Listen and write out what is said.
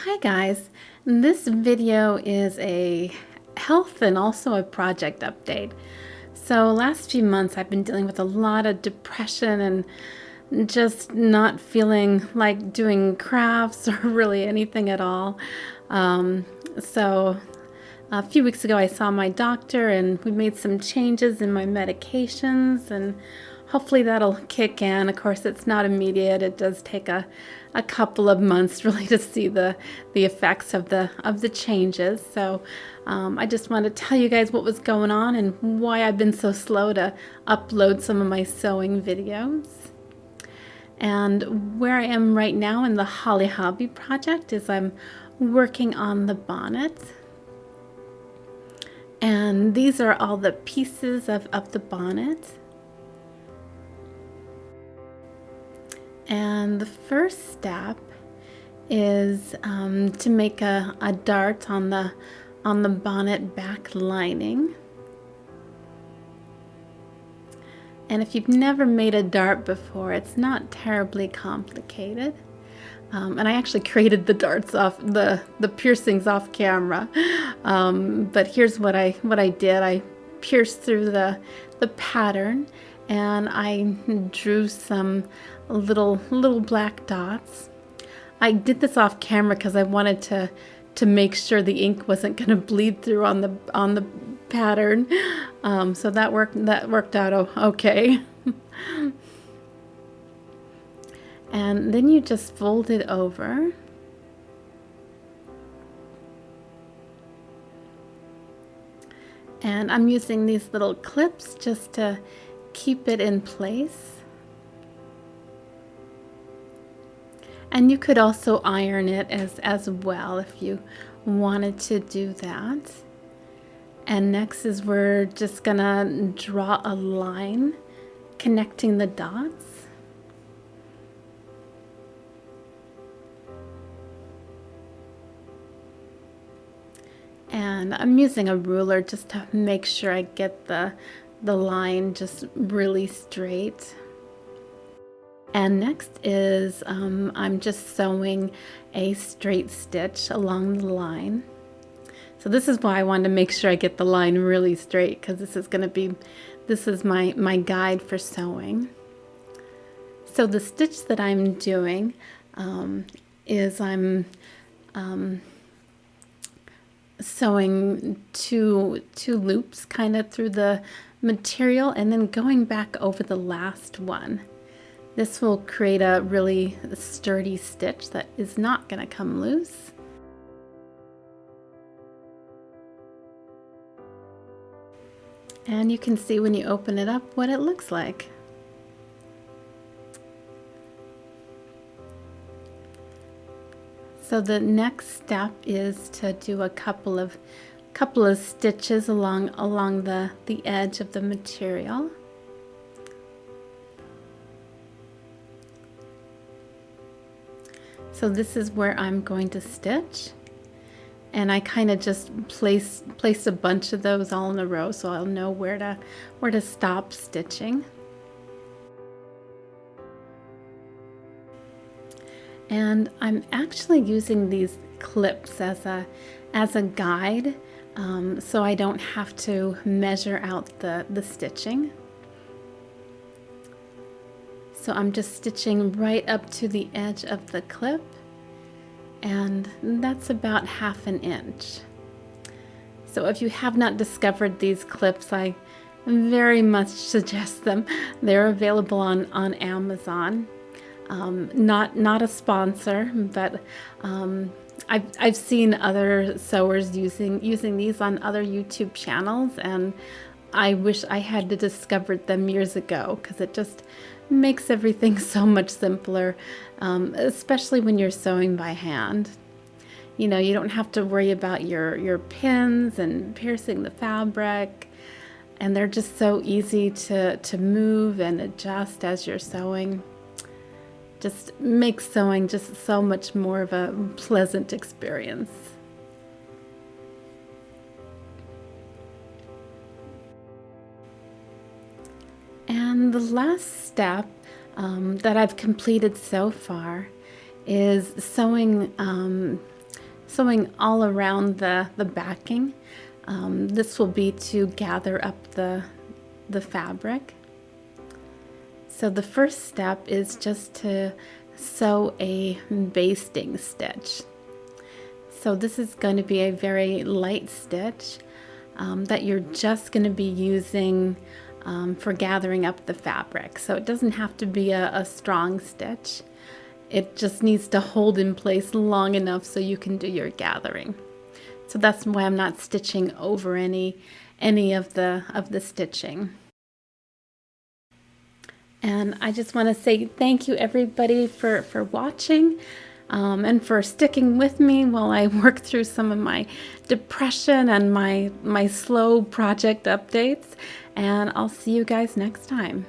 Hi guys, this video is a health and also a project update. So last few months I've been dealing with a lot of depression and just not feeling like doing crafts or really anything at all. So a few weeks ago I saw my doctor and we made some changes in my medications, and hopefully that'll kick in. Of course, it's not immediate. It does take a couple of months really to see the effects of the changes. So I just want to tell you guys what was going on and why I've been so slow to upload some of my sewing videos. And where I am right now in the Holly Hobby project is I'm working on the bonnet. And these are all the pieces of the bonnet. And the first step is to make a dart on the bonnet back lining. And if you've never made a dart before, it's not terribly complicated. And I actually created the darts off the piercings off camera. But here's what I did. I pierced through the pattern, and I drew some little black dots. I did this off camera because I wanted to make sure the ink wasn't going to bleed through on the pattern. So that worked out okay. And then you just fold it over. And I'm using these little clips just to keep it in place. And you could also iron it as well if you wanted to do that. And next is we're just gonna draw a line connecting the dots. And I'm using a ruler just to make sure I get the line just really straight. And next is I'm just sewing a straight stitch along the line. So this is why I wanted to make sure I get the line really straight, because this is my guide for sewing. So the stitch that I'm doing is I'm sewing two loops kind of through the material and then going back over the last one. This will create a really sturdy stitch that is not going to come loose. And you can see when you open it up what it looks like. So the next step is to do a couple of stitches along the edge of the material. So this is where I'm going to stitch, and I kind of just place a bunch of those all in a row so I'll know where to stop stitching. And I'm actually using these clips as a guide, so I don't have to measure out the stitching. So I'm just stitching right up to the edge of the clip, and that's about ½ an inch. So if you have not discovered these clips, I very much suggest them. They're available on Amazon. Not a sponsor, but I've seen other sewers using these on other YouTube channels, and I wish I had discovered them years ago, because it just makes everything so much simpler, especially when you're sewing by hand. You know, you don't have to worry about your pins and piercing the fabric, and they're just so easy to move and adjust as you're sewing. Just makes sewing just so much more of a pleasant experience. And the last step that I've completed so far is sewing sewing all around the backing. This will be to gather up the fabric. So the first step is just to sew a basting stitch. So this is going to be a very light stitch that you're just going to be using for gathering up the fabric. So it doesn't have to be a strong stitch. It just needs to hold in place long enough so you can do your gathering. So that's why I'm not stitching over any of the stitching. And I just want to say thank you everybody for watching and for sticking with me while I work through some of my depression and my slow project updates. And I'll see you guys next time.